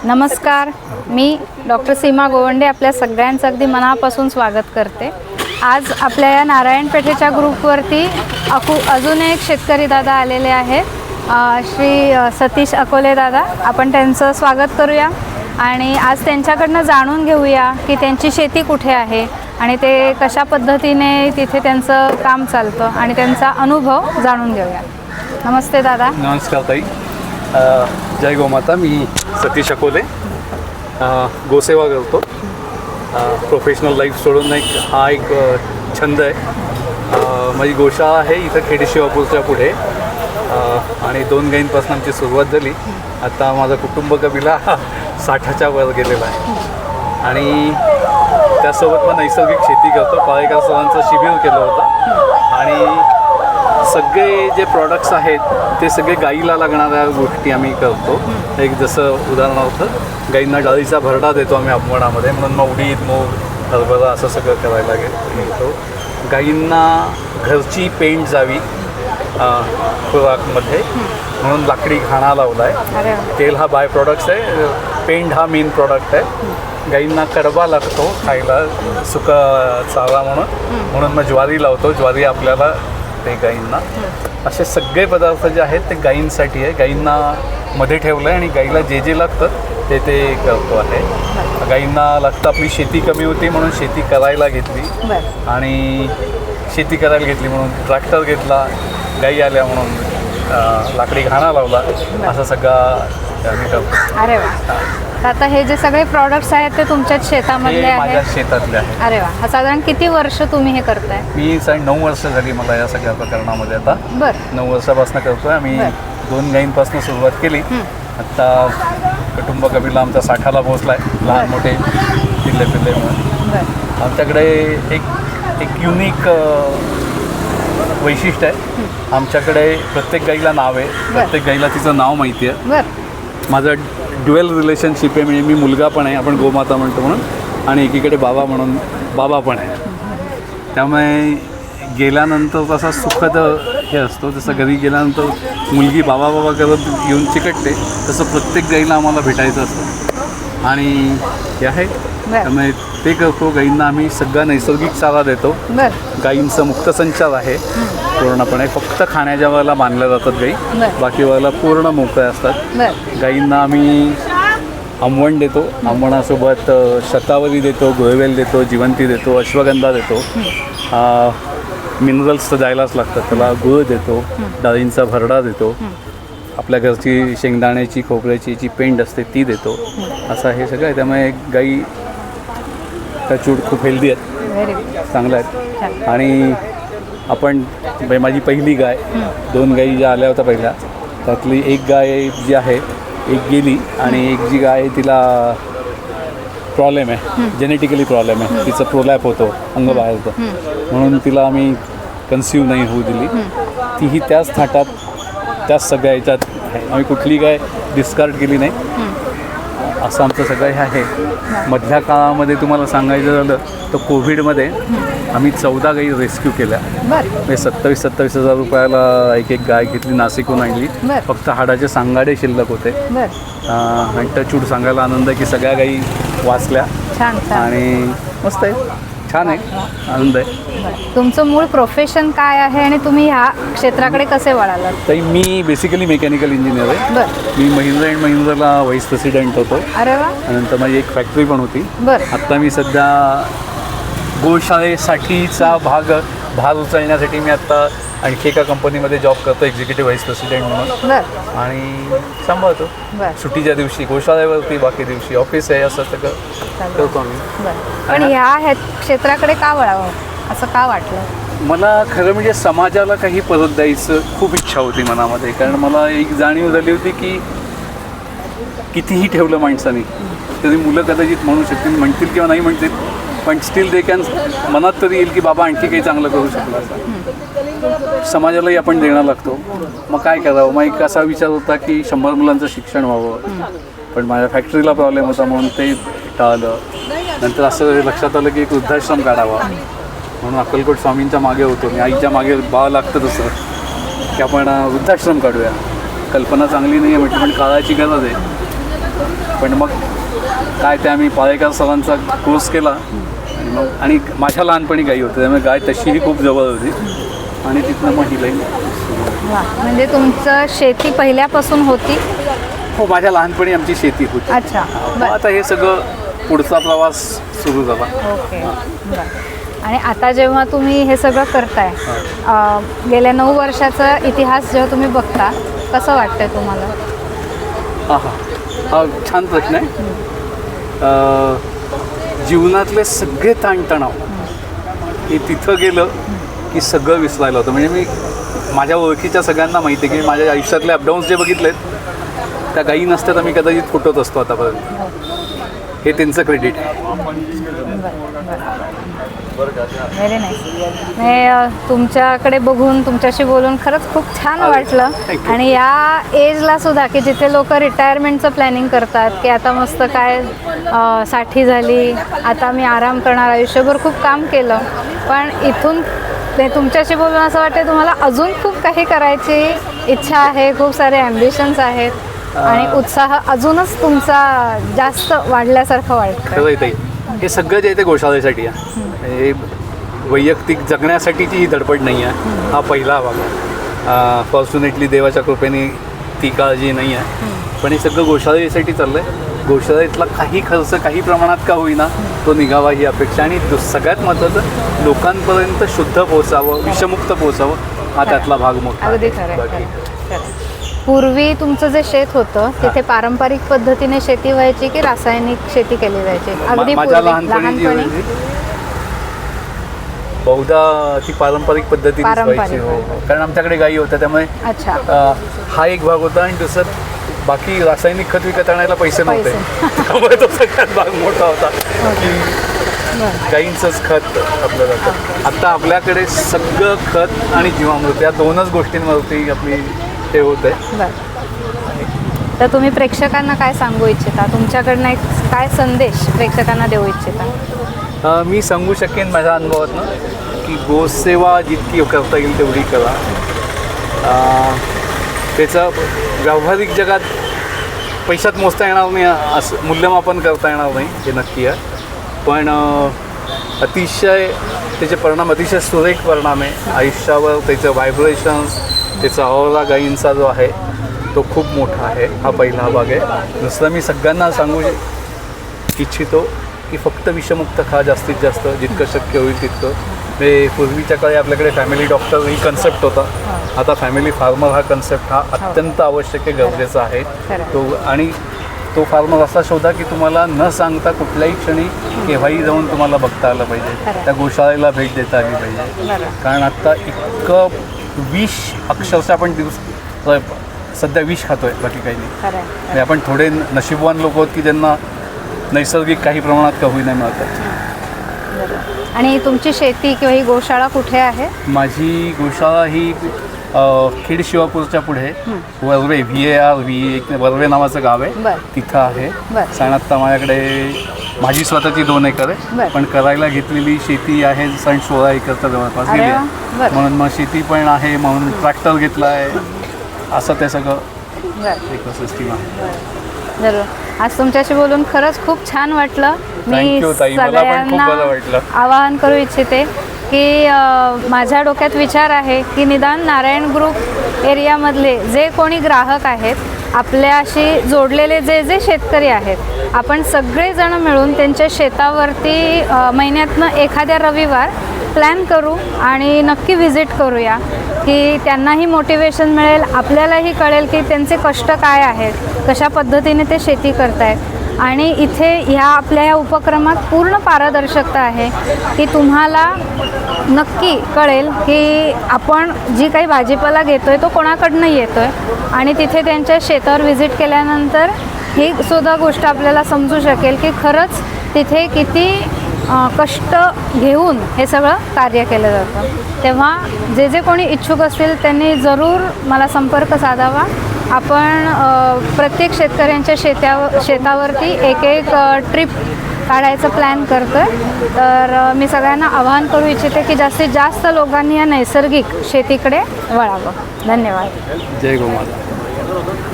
नमस्कार, मी डॉक्टर सीमा गोवंडे आपल्या सगळ्यांचं अगदी मनापासून स्वागत करते. आज आपल्या या नारायण पेठेच्या ग्रुपवरती अजून एक शेतकरी दादा आलेले आहेत, श्री सतीश अकोले दादा. आपण त्यांचं स्वागत करूया आणि आज त्यांच्याकडनं जाणून घेऊया की त्यांची शेती कुठे आहे आणि ते कशा पद्धतीने तिथे त्यांचं काम चालतं आणि त्यांचा अनुभव जाणून घेऊया. नमस्ते दादा. नमस्कार ताई. जय गोमाता. मी सतीश अकोले, गोसेवा करतो. प्रोफेशनल लाईफ सोडून हा एक छंद आहे. माझी गोशाळा आहे इथं खेडी शिवापूरच्या पुढे आणि 2 गायींपासून आमची सुरुवात झाली. आता माझा कुटुंब कबिला 60च्या वर गेलेला आहे आणि त्यासोबत मग नैसर्गिक शेती करतो. पाळेकर सरांचं शिबिर केलं होतं आणि सगळे जे प्रॉडक्ट्स आहेत ते सगळे गाईला लागणाऱ्या गोष्टी आम्ही करतो. एक जसं उदाहरणार्थ गाईंना डाळीचा भरडा देतो आम्ही अपवनामध्ये, म्हणून मग उडीद, मूग, हरभरा असं सगळं करायला घेतो. गाईंना घरची पेंट जावी खुराकमध्ये म्हणून लाकडी घाणा लावला आहे. तेल हा बाय प्रॉडक्ट्स आहे, पेंट हा मेन प्रॉडक्ट आहे. गाईंना कडबा लागतो खायला, सुका चारा म्हणून मग ज्वारी लावतो. ज्वारी आपल्याला ते गाईंना, असे सगळे पदार्थ जे आहेत ते गाईंसाठी आहे. गाईंना मध्ये ठेवलं आहे आणि गाईला जे जे लागतं ते करतो आहे. गाईंना लागतं. आपली शेती कमी होती म्हणून शेती करायला घेतली आणि शेती करायला घेतली म्हणून ट्रॅक्टर घेतला. गाई आल्या म्हणून लाकडी घाणा लावला. असं सगळं आम्ही करतो. अरे वा. आता हे जे सगळे प्रॉडक्ट्स आहेत ते तुमच्याच शेतामधले आहेत? माझ्या शेतातले आहेत. अरे वा. साधारण किती वर्ष तुम्ही हे करताय? मी 9 वर्ष झाली मला या सगळ्या प्रकरणामध्ये. आता 9 वर्षापासून करतोय आम्ही. 2 गायींपासून सुरुवात केली. आता कुटुंब कबिला आमचा 60ला पोहोचला आहे, लहान मोठे पिल्ले म्हणून. आमच्याकडे एक युनिक वैशिष्ट्य आहे. आमच्याकडे प्रत्येक गाईला नाव आहे, प्रत्येक गाईला तिचं नाव माहिती आहे. माझं ड्युएल रिलेशनशिप आहे, म्हणजे मी मुलगा पण आहे, आपण गोमाता म्हणतो म्हणून, आणि एकीकडे बाबा म्हणून बाबा पण आहे. त्यामुळे गेल्यानंतर तसा सुखद हे असतो. जसं घरी गेल्यानंतर मुलगी बाबा बाबा करत येऊन चिकटते, तसं प्रत्येक गाईला आम्हाला भेटायचं असतं आणि हे आहे. त्यामुळे ते करतो. गाईंना आम्ही सगळा नैसर्गिक चारा देतो. गाईंचं मुक्तसंचार आहे पूर्णपणे. फक्त खाण्याच्या वेळेला बांधल्या जातात गाई, बाकी वेळेला पूर्ण मोकळ्या असतात. गाईंना आम्ही आंबवण देतो. आंबवणासोबत शतावरी देतो, गोळवेल देतो, जिवंती देतो, अश्वगंधा देतो. मिनरल्स तर द्यायलाच लागतात. त्याला गुळ देतो, डाळींचा भरडा देतो, आपल्या घरची शेंगदाण्याची खोबऱ्याची जी पेंड असते ती देतो. असं हे सगळं आहे. त्यामुळे गाई चूड खूप हेल्दी आहेत, चांगल्या आहेत. आणि आपण माझी पहिली गाय, 2 गायी ज्या आल्या होत्या पहिल्या, त्यातली एक गाय जी आहे एक गेली आणि एक जी गाय तिला प्रॉब्लेम आहे, जेनेटिकली प्रॉब्लेम आहे, तिचं प्रोलॅप होतो अंग बाहेरचं, म्हणून तिला आम्ही कन्सिव्ह नाही होऊ दिली. तीही त्याच थाटात त्याच सगळ्या याच्यात आहे. आम्ही कुठली गाय डिस्कार्ड केली नाही. असं आमचं सगळं हे आहे. मधल्या काळामध्ये तुम्हाला सांगायचं झालं तर कोविडमध्ये आम्ही 14 गाई रेस्क्यू केल्या. म्हणजे 27,000 रुपयाला एक गाय घेतली, नाशिकहून आणली. फक्त हाडाचे सांगाडे शिल्लक होते आणि टचूड सांगायला आनंद आहे की सगळ्या गाई वाचल्या आणि मस्त आहे, छान आहे, आनंद आहे. तुमचं मूळ प्रोफेशन काय आहे आणि तुम्ही ह्या क्षेत्राकडे कसे वळालात? ताई, मी बेसिकली मेकॅनिकल इंजिनियर आहे. मी महिंद्रा अँड महिंद्राला व्हाईस प्रेसिडेंट होतो. अरे वा. नंतर माझी एक फॅक्टरी पण होती. आत्ता मी सध्या गोशाळेसाठीचा भार उचलण्यासाठी मी आत्ता आणखी एका कंपनीमध्ये जॉब करतो, एक्झिक्युटिव्ह व्हाईस प्रेसिडेंट म्हणून, आणि सांभाळतो सुट्टीच्या दिवशी गोशाळेवरती, बाकी दिवशी ऑफिस आहे, असं सगळं करतो आम्ही. पण ह्या क्षेत्राकडे का वळावं असं का वाटलं? मला खरं म्हणजे समाजाला काही परत द्यायचं खूप इच्छा होती मनामध्ये. कारण मला एक जाणीव झाली होती की कितीही ठेवलं माणसाने तरी मुलं कदाचित म्हणू शकतील, म्हणतील किंवा नाही म्हणतील, पण स्टील दे कॅन, मनात तरी येईल की बाबा आणखी काही चांगलं करू शकलं असं. समाजालाही आपण देणं लागतो. मग काय करावं? मग एक असा विचार होता की 100 मुलांचं शिक्षण व्हावं, पण माझ्या फॅक्टरीला प्रॉब्लेम होता म्हणून ते टाळलं. नंतर असं लक्षात आलं की एक वृद्धाश्रम काढावा, म्हणून अक्कलकोट स्वामींच्या मागे होतो मी. आईच्या मागे बाळ लागतं तसं की आपण वृद्धाश्रम काढूया. कल्पना चांगली नाही आहे म्हटलं, पण काळाची गरज आहे. पण मग काय ते आम्ही पाळेकर सरांचा कोर्स केला आणि माझ्या लहानपणी गाई होती, त्यामुळे गाय तशीही खूप जवळ होती आणि तिथनं मग ही गाई. वा, म्हणजे तुमचं शेती पहिल्यापासून होती? हो, माझ्या लहानपणी आमची शेती होती. अच्छा, मग आता हे सगळं पुढचा प्रवास सुरू झाला. ओके, बरं. आणि आता जेव्हा तुम्ही हे सगळं करताय, गेल्या 9 वर्षाचा इतिहास जेव्हा तुम्ही बघता, कसं वाटतंय तुम्हाला? हा छान प्रश्न आहे. जीवनातले सगळे ताणतणाव हे तिथं गेलं की सगळं विसरायला होतं. म्हणजे मी माझ्या ओळखीच्या सगळ्यांना माहिती आहे की माझ्या आयुष्यातले अपडाऊन्स जे बघितलेत त्या गायी नसतात आम्ही कदाचित फुटत असतो आतापर्यंत. हे त्यांचं क्रेडिट आहे. Very nice. तुमच्याकडे बघून, तुमच्याशी बोलून खरंच खूप छान वाटलं. आणि या एजला सुद्धा की जिथे लोक रिटायरमेंटचं प्लॅनिंग करतात की आता मस्त काय 60 झाली, आता मी आराम करणार, आयुष्यभर खूप काम केलं, पण इथून ते तुमच्याशी बोलून असं वाटतं तुम्हाला अजून खूप काही करायची इच्छा आहे, खूप सारे ॲम्बिशन्स आहेत आणि उत्साह अजूनच तुमचा जास्त वाढल्यासारखं वाटतं. हे सगळं जे आहे ते गोशाळेसाठी आहे. हे वैयक्तिक जगण्यासाठीची ही धडपड नाही आहे. हा पहिला भाग आहे. फॉर्च्युनेटली देवाच्या कृपेने ती काळजी नाही आहे, पण हे सगळं गोशाळेसाठी चाललं आहे. गोशाळेतला काही खर्च काही प्रमाणात का होईना तो निघावा ही अपेक्षा. आणि आहे महत्त्वाचं, लोकांपर्यंत शुद्ध पोहोचावं, विषमुक्त पोहोचावं, हा त्यातला भाग मोठा. अगदी खरं. पूर्वी तुमचं जे शेत होतं तिथे पारंपरिक पद्धतीने शेती व्हायची की रासायनिक शेती केली जायची? अगदी माझ्या लहानपणी बहुधा ती पारंपरिक पद्धतीने व्हायची. हो, कारण आमच्याकडे गायी होत्या त्यामुळे. अच्छा. हा एक भाग होता. आणि दुसरं बाकी रासायनिक खत विकत आणायला पैसे नव्हते, त्यामुळे तो सगळ्यात भाग मोठा होता की गाईंचंच खत आपलं जातं. आता आपल्याकडे सगळं खत आणि जीवामृत या दोनच गोष्टींवरती आपली हे होत आहे. तर तुम्ही प्रेक्षकांना काय सांगू इच्छिता? तुमच्याकडनं एक काय संदेश प्रेक्षकांना देऊ इच्छिता? मी सांगू शकेन माझ्या अनुभवातनं की गोसेवा जितकी करता येईल तेवढी करा. त्याचं व्यावहारिक जगात पैशात मोजता येणार नाही, असं मूल्यमापन करता येणार नाही, हे नक्की आहे. पण अतिशय त्याचे परिणाम अतिशय सुरेख परिणाम आहे आयुष्यावर. त्याचं व्हायब्रेशन्स, त्याचा ऑरा गायींचा जो आहे तो खूप मोठा आहे. हा पहिला भाग आहे. दुसरं मी सगळ्यांना सांगू इच्छितो की फक्त विषमुक्त खा, जास्तीत जास्त जितकं शक्य होईल तितकं. ते पूर्वीच्या काळी आपल्याकडे फॅमिली डॉक्टर ही कन्सेप्ट होता, आता फॅमिली फार्मर हा कन्सेप्ट हा अत्यंत आवश्यक आहे, गरजेचा आहे तो. आणि तो फार्मर असा शोधा की तुम्हाला न सांगता कुठल्याही क्षणी केव्हाही जाऊन तुम्हाला बघता आलं पाहिजे, त्या गोशाळेला भेट देता आली पाहिजे. कारण आत्ता इतकं विष अक्षरशः आपण सध्या विष खातोय, बाकी काही नाही. आपण थोडे नशीबवान लोक आहोत की ज्यांना नैसर्गिक काही प्रमाणात का होईना मिळतात. आणि तुमची शेती किंवा ही गोशाळा कुठे आहे? माझी गोशाळा ही खेड शिवापूरच्या पुढे वरवे VAR वरवे नावाचं गाव आहे, तिथं आहे. कारण आत्ता माझ्याकडे माझी स्वतःची 2 एकर आहे, पण करायला घेतलेली शेती आहे 16 एकरच्या जवळपास गेली आहे. म्हणून मग शेती पण आहे, म्हणून ट्रॅक्टर घेतला आहे. असं ते सगळं इकोसिस्टम आहे. जरूर. आज तुमच्याशी बोलून खरंच खूप छान वाटलं. मी सगळ्यांना आवाहन करू इच्छिते की माझ्या डोक्यात विचार आहे की निदान नारायण ग्रुप एरियामधले जे कोणी ग्राहक आहेत, आपल्याशी जोडलेले जे जे शेतकरी आहेत, आपण सगळेजण मिळून त्यांच्या शेतावरती महिन्यातनं एखाद्या रविवार प्लॅन करू आणि नक्की व्हिजिट करूया की त्यांनाही मोटिवेशन मिळेल, आपल्यालाही कळेल की त्यांचे कष्ट काय आहेत, कशा पद्धतीने ते शेती करतायत. आणि इथे ह्या आपल्या ह्या उपक्रमात पूर्ण पारदर्शकता आहे की तुम्हाला नक्की कळेल की आपण जी काही भाजीपाला घेतोय तो कोणाकडनं येतोय. आणि तिथे त्यांच्या शेतावर व्हिजिट केल्यानंतर ही सुद्धा गोष्ट आपल्याला समजू शकेल की खरंच तिथे किती कष्ट घेऊन हे सगळं कार्य केलं जातं. तेव्हा जे जे कोणी इच्छुक असतील त्यांनी जरूर मला संपर्क साधावा. आपण प्रत्येक शेतकऱ्यांच्या शेतावरती एक ट्रिप काढायचं प्लॅन करतो आहे. तर मी सगळ्यांना आवाहन करू इच्छिते की जास्तीत जास्त लोकांनी या नैसर्गिक शेतीकडे वळावं. धन्यवाद. जय गोमाता. होतं